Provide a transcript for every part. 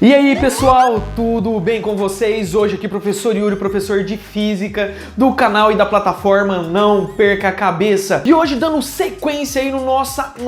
E aí pessoal, tudo bem com vocês? Hoje aqui professor Yuri, professor de Física do canal e da plataforma Não Perca a Cabeça. E hoje dando sequência aí no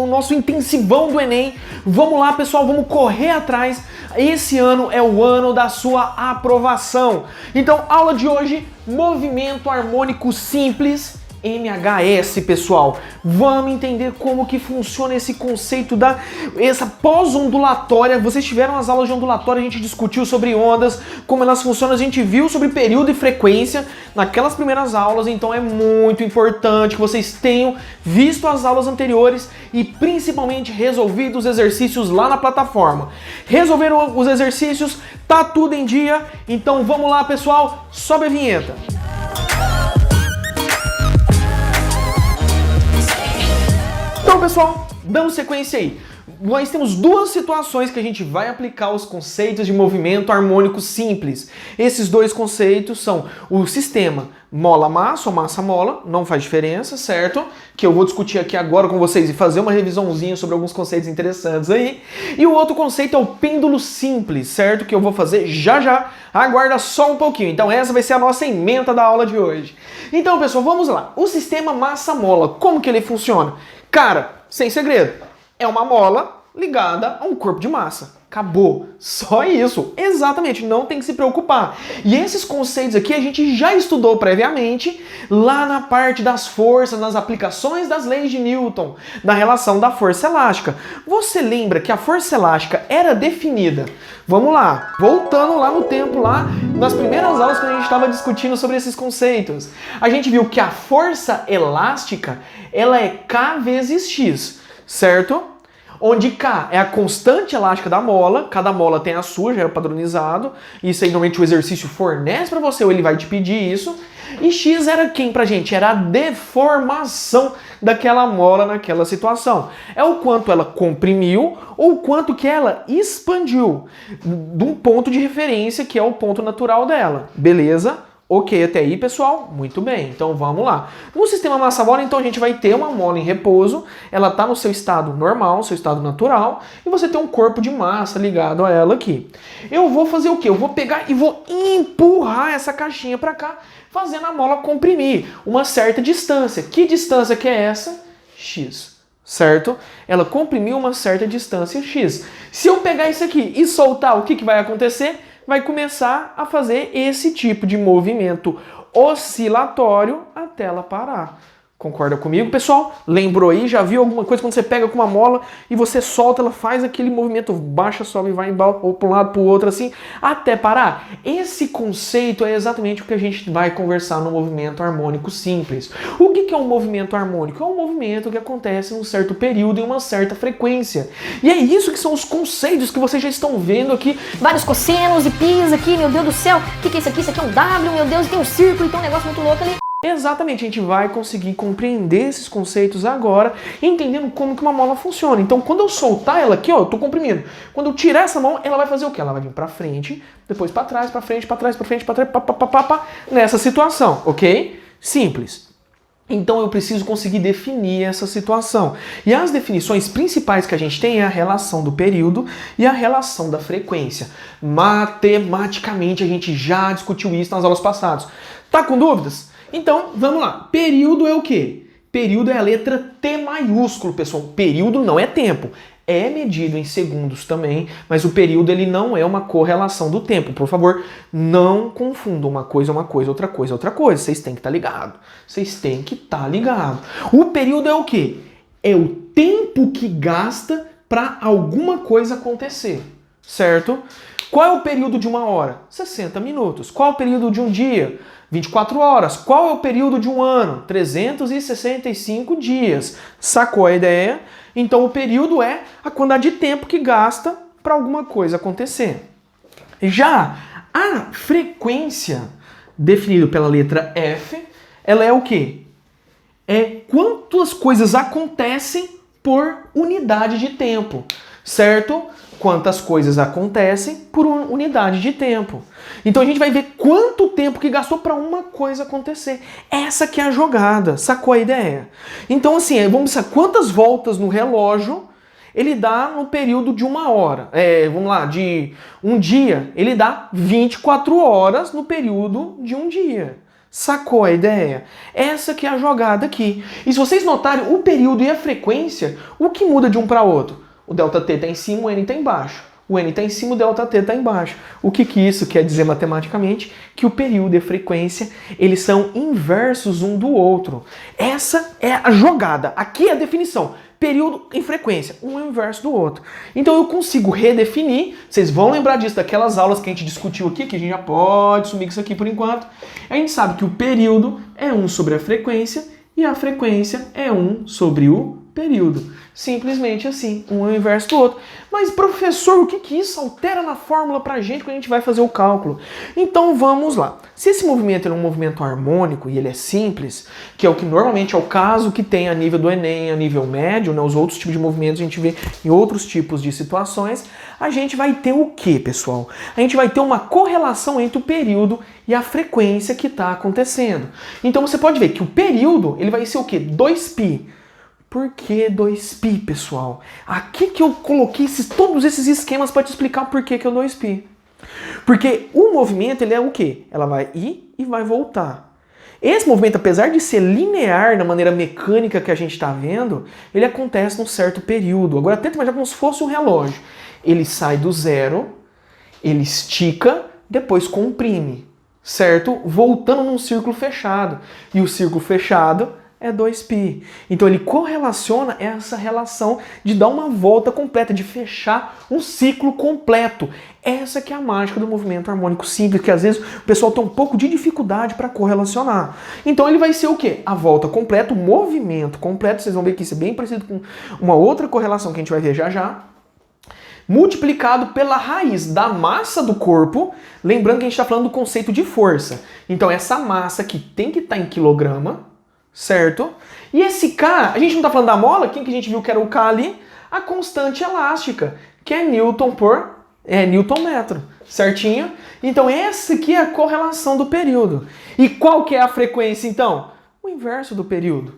nosso intensivão do Enem. Vamos lá pessoal, vamos correr atrás. Esse ano é o ano da sua aprovação. Então aula de hoje, movimento harmônico simples. MHS, pessoal. Vamos entender como que funciona esse conceito essa pós-ondulatória. Vocês tiveram as aulas de ondulatória, a gente discutiu sobre ondas, como elas funcionam, a gente viu sobre período e frequência naquelas primeiras aulas, então é muito importante que vocês tenham visto as aulas anteriores e principalmente resolvido os exercícios lá na plataforma. Resolveram os exercícios, tá tudo em dia, então vamos lá, pessoal, sobe a vinheta. Então, pessoal, dando sequência aí. Nós temos duas situações que a gente vai aplicar os conceitos de movimento harmônico simples. Esses dois conceitos são o sistema mola-massa ou massa-mola, não faz diferença, certo? Que eu vou discutir aqui agora com vocês e fazer uma revisãozinha sobre alguns conceitos interessantes aí. E o outro conceito é o pêndulo simples, certo? Que eu vou fazer já já. Aguarda só um pouquinho. Então essa vai ser a nossa ementa da aula de hoje. Então, pessoal, vamos lá. O sistema massa-mola, como que ele funciona? Cara, sem segredo, é uma mola ligada a um corpo de massa. Acabou. Só isso. Exatamente, não tem que se preocupar. E esses conceitos aqui a gente já estudou previamente lá na parte das forças, nas aplicações das leis de Newton, da relação da força elástica. Você lembra que a força elástica era definida? Vamos lá, voltando lá no tempo, lá nas primeiras aulas que a gente estava discutindo sobre esses conceitos. A gente viu que a força elástica, ela é K vezes X, certo? Onde K é a constante elástica da mola, cada mola tem a sua, já é padronizado, isso aí normalmente o exercício fornece para você ou ele vai te pedir isso. E X era quem pra gente? Era a deformação daquela mola naquela situação. É o quanto ela comprimiu ou o quanto que ela expandiu de um ponto de referência que é o ponto natural dela. Beleza? Ok, até aí, pessoal? Muito bem, então vamos lá. No sistema massa-mola, então, a gente vai ter uma mola em repouso, ela está no seu estado normal, seu estado natural, e você tem um corpo de massa ligado a ela aqui. Eu vou fazer o quê? Eu vou pegar e vou empurrar essa caixinha para cá, fazendo a mola comprimir uma certa distância. Que distância que é essa? X. Certo? Ela comprimiu uma certa distância X. Se eu pegar isso aqui e soltar, o que vai acontecer? Vai começar a fazer esse tipo de movimento oscilatório até ela parar. Concorda comigo, pessoal? Lembrou aí? Já viu alguma coisa quando você pega com uma mola e você solta, ela faz aquele movimento, baixa, sobe, vai embora, ou para um lado, para o outro, assim, até parar? Esse conceito é exatamente o que a gente vai conversar no movimento harmônico simples. O que é um movimento harmônico? É um movimento que acontece em um certo período e uma certa frequência. E é isso que são os conceitos que vocês já estão vendo aqui. Vários cossenos e pis aqui, meu Deus do céu. O que é isso aqui? Isso aqui é um W, meu Deus, tem um círculo, tem um negócio muito louco ali. Exatamente, a gente vai conseguir compreender esses conceitos agora, entendendo como que uma mola funciona. Então, quando eu soltar ela aqui, ó, eu tô comprimindo. Quando eu tirar essa mão, ela vai fazer o quê? Ela vai vir pra frente, depois pra trás, pra frente, pra trás, pra frente, pra trás, nessa situação, ok? Simples. Então eu preciso conseguir definir essa situação. E as definições principais que a gente tem é a relação do período e a relação da frequência. Matematicamente a gente já discutiu isso nas aulas passadas. Tá com dúvidas? Então, vamos lá. Período é o quê? Período é a letra T maiúsculo, pessoal. Período não é tempo. É medido em segundos também, mas o período ele não é uma correlação do tempo. Por favor, não confundam uma coisa, outra coisa, outra coisa. Vocês têm que estar ligados. Vocês têm que estar ligados. O período é o quê? É o tempo que gasta para alguma coisa acontecer, certo? Qual é o período de uma hora? 60 minutos. Qual é o período de um dia? 24 horas. Qual é o período de um ano? 365 dias. Sacou a ideia? Então o período é a quantidade de tempo que gasta para alguma coisa acontecer. Já a frequência, definida pela letra F, ela é o quê? É quantas coisas acontecem por unidade de tempo, certo? Quantas coisas acontecem por unidade de tempo. Então a gente vai ver quanto tempo que gastou para uma coisa acontecer. Essa que é a jogada, sacou a ideia? Então assim, vamos saber quantas voltas no relógio ele dá no período de 1 hora. Vamos lá, de um dia, ele dá 24 horas no período de um dia. Sacou a ideia? Essa que é a jogada aqui. E se vocês notarem, o período e a frequência, o que muda de um para outro? O ΔT está em cima, o N está embaixo. O N está em cima, o ΔT está embaixo. O que isso quer dizer matematicamente? Que o período e a frequência, eles são inversos um do outro. Essa é a jogada. Aqui é a definição. Período e frequência, um é o inverso do outro. Então eu consigo redefinir, vocês vão lembrar disso, daquelas aulas que a gente discutiu aqui, que a gente já pode sumir isso aqui por enquanto. A gente sabe que o período é 1 sobre a frequência e a frequência é 1 sobre o período. Simplesmente assim, um é o inverso do outro. Mas, professor, o que isso altera na fórmula pra gente quando a gente vai fazer o cálculo? Então vamos lá. Se esse movimento é um movimento harmônico e ele é simples, que é o que normalmente é o caso que tem a nível do Enem, a nível médio, né, os outros tipos de movimentos a gente vê em outros tipos de situações, a gente vai ter o quê, pessoal? A gente vai ter uma correlação entre o período e a frequência que está acontecendo. Então você pode ver que o período ele vai ser o quê? 2π. Por que 2π, pessoal? Aqui que eu coloquei todos esses esquemas para te explicar o porquê que é o 2π. Porque o movimento, ele é o quê? Ela vai ir e vai voltar. Esse movimento, apesar de ser linear na maneira mecânica que a gente está vendo, ele acontece num certo período. Agora tenta imaginar como se fosse um relógio. Ele sai do zero, ele estica, depois comprime, certo? Voltando num círculo fechado. E o círculo fechado é 2π. Então ele correlaciona essa relação de dar uma volta completa, de fechar um ciclo completo. Essa que é a mágica do movimento harmônico simples, que às vezes o pessoal tem um pouco de dificuldade para correlacionar. Então ele vai ser o quê? A volta completa, o movimento completo. Vocês vão ver que isso é bem parecido com uma outra correlação que a gente vai ver já já. Multiplicado pela raiz da massa do corpo, lembrando que a gente está falando do conceito de força. Então essa massa aqui tem que estar em quilograma, certo? E esse K, a gente não está falando da mola, quem que a gente viu que era o K ali? A constante elástica, que é Newton metro, certinho? Então essa aqui é a correlação do período. E qual que é a frequência então? O inverso do período.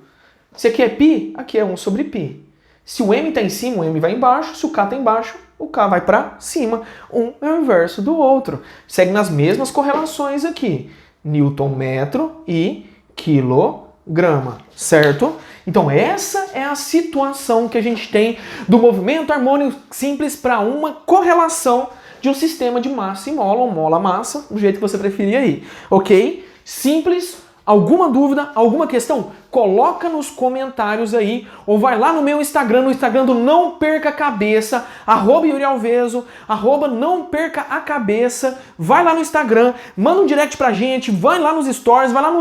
Se aqui é π, aqui é 1 sobre π. Se o M está em cima, o M vai embaixo, se o K está embaixo, o K vai para cima. Um é o inverso do outro. Segue nas mesmas correlações aqui. Newton metro e quilograma, certo? Então essa é a situação que a gente tem do movimento harmônico simples para uma correlação de um sistema de massa e mola, ou mola-massa, do jeito que você preferir aí, ok? Simples. Alguma dúvida, alguma questão? Coloca nos comentários aí, ou vai lá no meu Instagram, no Instagram do Não Perca a Cabeça, @YuriAlveso, @Não Perca a Cabeça, vai lá no Instagram, manda um direct pra gente, vai lá nos stories, vai lá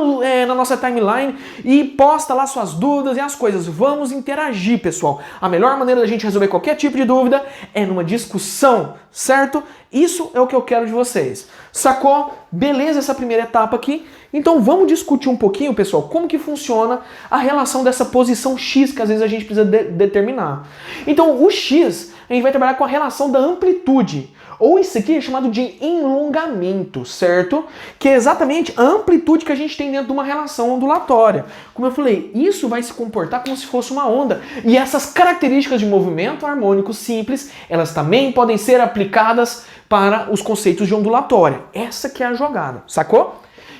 na nossa timeline e posta lá suas dúvidas e as coisas. Vamos interagir, pessoal. A melhor maneira da gente resolver qualquer tipo de dúvida é numa discussão, certo? Isso é o que eu quero de vocês. Sacou? Beleza essa primeira etapa aqui? Então vamos discutir um pouquinho, pessoal, como que funciona a relação dessa posição X que às vezes a gente precisa determinar. Então o X, a gente vai trabalhar com a relação da amplitude, ou isso aqui é chamado de enlongamento, certo? Que é exatamente a amplitude que a gente tem dentro de uma relação ondulatória. Como eu falei, isso vai se comportar como se fosse uma onda. E essas características de movimento harmônico simples, elas também podem ser aplicadas para os conceitos de ondulatória. Essa que é a jogada, sacou?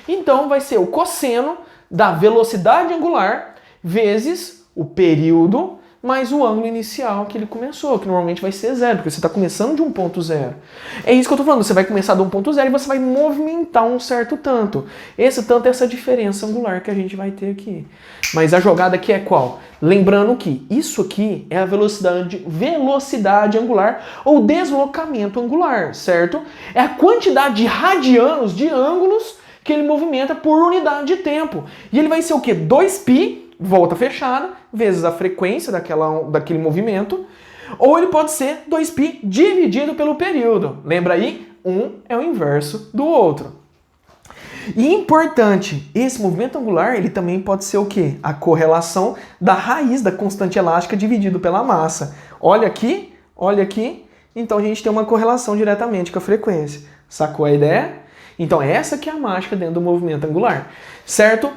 Então vai ser o cosseno da velocidade angular vezes o período mais o ângulo inicial que ele começou, que normalmente vai ser 0, porque você está começando de um ponto 0. É isso que eu estou falando, você vai começar de um ponto 0 e você vai movimentar um certo tanto. Esse tanto é essa diferença angular que a gente vai ter aqui. Mas a jogada aqui é qual? Lembrando que isso aqui é a velocidade angular ou deslocamento angular, certo? É a quantidade de radianos, de ângulos, que ele movimenta por unidade de tempo. E ele vai ser o quê? 2π, volta fechada, vezes a frequência daquele movimento, ou ele pode ser 2π dividido pelo período. Lembra aí? Um é o inverso do outro. E importante, esse movimento angular, ele também pode ser o quê? A correlação da raiz da constante elástica dividido pela massa. Olha aqui, então a gente tem uma correlação diretamente com a frequência. Sacou a ideia? Então essa que é a mágica dentro do movimento angular, certo?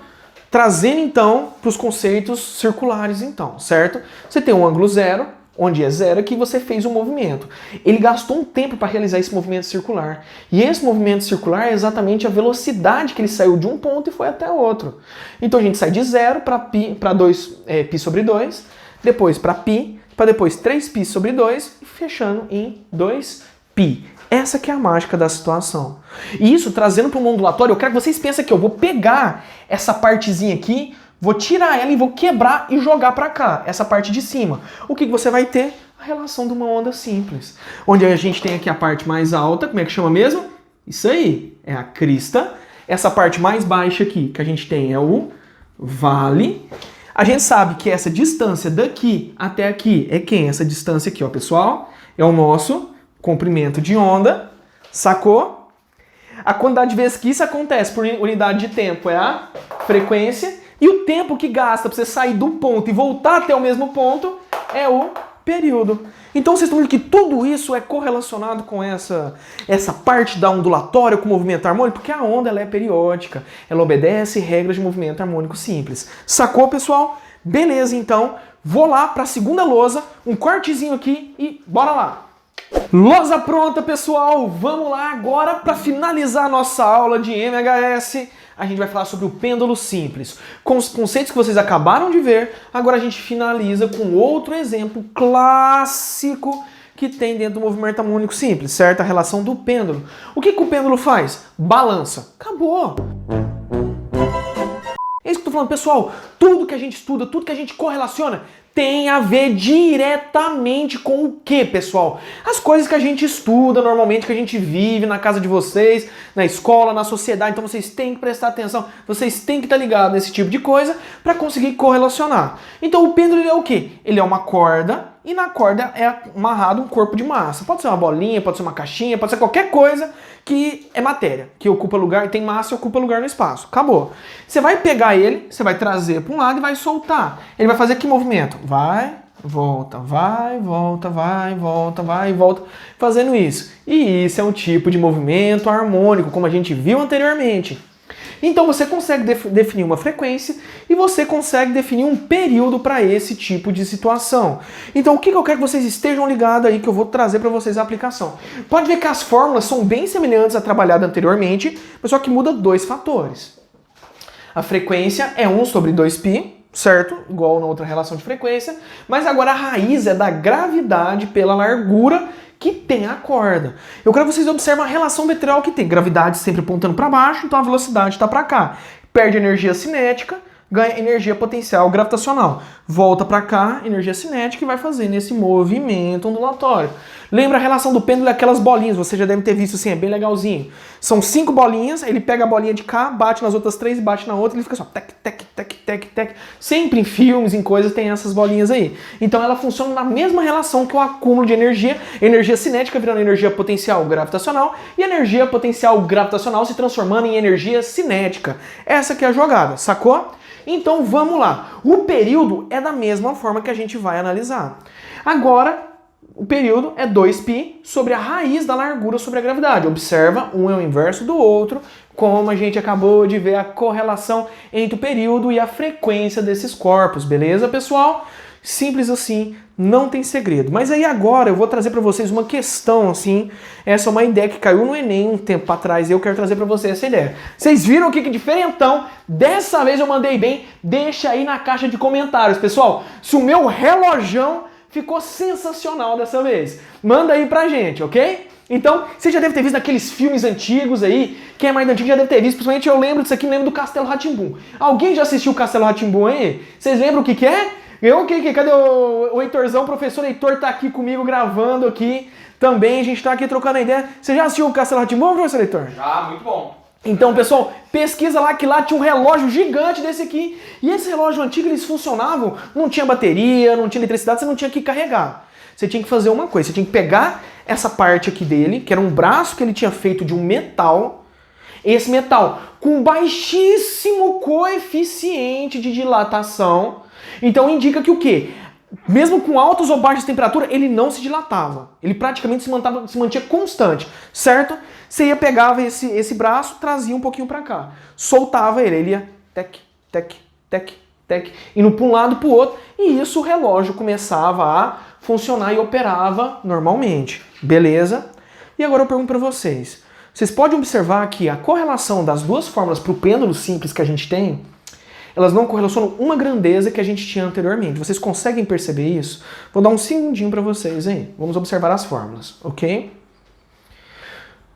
Trazendo então para os conceitos circulares então, certo? Você tem um ângulo 0, onde é zero é que você fez um movimento. Ele gastou um tempo para realizar esse movimento circular. E esse movimento circular é exatamente a velocidade que ele saiu de um ponto e foi até outro. Então a gente sai de 0 para 2 π sobre 2, depois para π, para depois 3π sobre 2 e fechando em 2π. Essa que é a mágica da situação. E isso, trazendo para um ondulatório, eu quero que vocês pensem que eu vou pegar essa partezinha aqui, vou tirar ela e vou quebrar e jogar para cá, essa parte de cima. O que você vai ter? A relação de uma onda simples. Onde a gente tem aqui a parte mais alta, como é que chama mesmo? Isso aí, é a crista. Essa parte mais baixa aqui que a gente tem é o vale. A gente sabe que essa distância daqui até aqui é quem? Essa distância aqui, ó, pessoal, é o nosso comprimento de onda, sacou? A quantidade de vezes que isso acontece por unidade de tempo é a frequência. E o tempo que gasta para você sair do ponto e voltar até o mesmo ponto é o período. Então vocês estão vendo que tudo isso é correlacionado com essa parte da ondulatória com o movimento harmônico, porque a onda ela é periódica, ela obedece regras de movimento harmônico simples. Sacou, pessoal? Beleza, então. Vou lá para a segunda lousa, um cortezinho aqui e bora lá. Lousa pronta, pessoal! Vamos lá agora para finalizar a nossa aula de MHS. A gente vai falar sobre o pêndulo simples. Com os conceitos que vocês acabaram de ver, agora a gente finaliza com outro exemplo clássico que tem dentro do movimento harmônico simples, certo? A relação do pêndulo. O que o pêndulo faz? Balança. Acabou! É isso que eu tô falando, pessoal. Tudo que a gente estuda, tudo que a gente correlaciona tem a ver diretamente com o que, pessoal? As coisas que a gente estuda normalmente, que a gente vive na casa de vocês, na escola, na sociedade. Então vocês têm que prestar atenção, vocês têm que estar ligados nesse tipo de coisa para conseguir correlacionar. Então o pêndulo é o quê? Ele é uma corda e na corda é amarrado um corpo de massa. Pode ser uma bolinha, pode ser uma caixinha, pode ser qualquer coisa que é matéria, que ocupa lugar, tem massa e ocupa lugar no espaço. Acabou. Você vai pegar ele, você vai trazer para um lado e vai soltar. Ele vai fazer que movimento? Vai, volta, vai, volta, vai, volta, vai, volta, fazendo isso. E isso é um tipo de movimento harmônico, como a gente viu anteriormente. Então você consegue definir uma frequência e você consegue definir um período para esse tipo de situação. Então o que eu quero que vocês estejam ligados aí, que eu vou trazer para vocês a aplicação. Pode ver que as fórmulas são bem semelhantes à trabalhada anteriormente, mas só que muda dois fatores. A frequência é 1 sobre 2π, certo? Igual na outra relação de frequência, mas agora a raiz é da gravidade pela largura que tem a corda. Eu quero que vocês observem a relação vetorial que tem. Gravidade sempre apontando para baixo, então a velocidade está para cá. Perde energia cinética, ganha energia potencial gravitacional. Volta para cá, energia cinética, e vai fazendo esse movimento ondulatório. Lembra a relação do pêndulo daquelas bolinhas, você já deve ter visto assim, é bem legalzinho. São 5 bolinhas, ele pega a bolinha de cá, bate nas outras 3 e bate na outra, ele fica só tec, tec, tec, tec, tec. Sempre em filmes, em coisas, tem essas bolinhas aí. Então ela funciona na mesma relação que o acúmulo de energia cinética virando energia potencial gravitacional e energia potencial gravitacional se transformando em energia cinética. Essa que é a jogada, sacou? Então vamos lá. O período é da mesma forma que a gente vai analisar. Agora, o período é 2π sobre a raiz da largura sobre a gravidade. Observa, um é o inverso do outro, como a gente acabou de ver a correlação entre o período e a frequência desses corpos, beleza, pessoal? Simples assim, não tem segredo. Mas aí agora eu vou trazer para vocês uma questão assim, essa é uma ideia que caiu no Enem um tempo atrás e eu quero trazer para vocês essa ideia. Vocês viram o que é diferentão? Dessa vez eu mandei bem, deixa aí na caixa de comentários, pessoal. Se o meu relojão ficou sensacional dessa vez. Manda aí pra gente, ok? Então, você já deve ter visto naqueles filmes antigos aí, quem é mais antigo já deve ter visto, principalmente eu lembro disso aqui, lembro do Castelo Rá-Tim-Bum. Alguém já assistiu o Castelo Rá-Tim-Bum aí? Vocês lembram o que é? Cadê o Heitorzão? O professor Heitor tá aqui comigo gravando aqui também, a gente tá aqui trocando a ideia. Você já assistiu o Castelo Rá-Tim-Bum, professor Heitor? Já, muito bom. Então, pessoal, pesquisa lá que lá tinha um relógio gigante desse aqui. E esse relógio antigo, eles funcionavam, não tinha bateria, não tinha eletricidade, você não tinha que carregar. Você tinha que fazer uma coisa, você tinha que pegar essa parte aqui dele, que era um braço que ele tinha feito de um metal, esse metal com baixíssimo coeficiente de dilatação. Então indica que o quê? Mesmo com altas ou baixas temperaturas, ele não se dilatava. Ele praticamente se mantinha constante, certo? Você ia, pegava esse braço, trazia um pouquinho para cá. Soltava ele ia tec, tec, tec, tec, indo para um lado para o outro. E isso o relógio começava a funcionar e operava normalmente. Beleza? E agora eu pergunto para vocês. Vocês podem observar que a correlação das duas fórmulas para o pêndulo simples que a gente tem, elas não correlacionam uma grandeza que a gente tinha anteriormente. Vocês conseguem perceber isso? Vou dar um segundinho para vocês aí. Vamos observar as fórmulas, ok?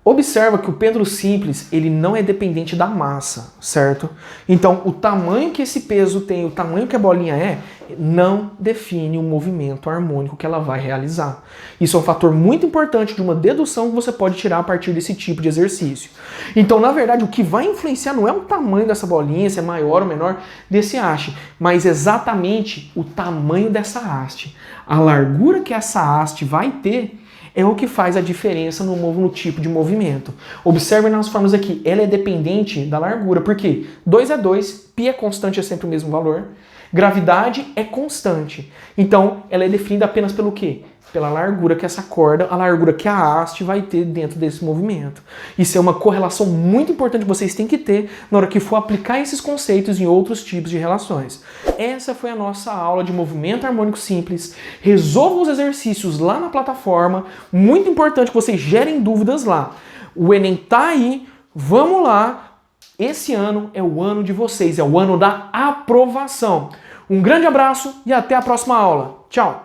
Observa que o pêndulo simples, ele não é dependente da massa, certo? Então, o tamanho que esse peso tem, o tamanho que a bolinha é, não define o movimento harmônico que ela vai realizar. Isso é um fator muito importante de uma dedução que você pode tirar a partir desse tipo de exercício. Então, na verdade, o que vai influenciar não é o tamanho dessa bolinha, se é maior ou menor desse haste, mas exatamente o tamanho dessa haste. A largura que essa haste vai ter é o que faz a diferença no tipo de movimento. Observe nas formas aqui, ela é dependente da largura, porque 2 é 2, π é constante, é sempre o mesmo valor, gravidade é constante. Então, ela é definida apenas pelo quê? Pela largura que essa corda, a largura que a haste vai ter dentro desse movimento. Isso é uma correlação muito importante que vocês têm que ter na hora que for aplicar esses conceitos em outros tipos de relações. Essa foi a nossa aula de movimento harmônico simples. Resolvam os exercícios lá na plataforma. Muito importante que vocês gerem dúvidas lá. O Enem tá aí, vamos lá. Esse ano é o ano de vocês, é o ano da aprovação. Um grande abraço e até a próxima aula. Tchau!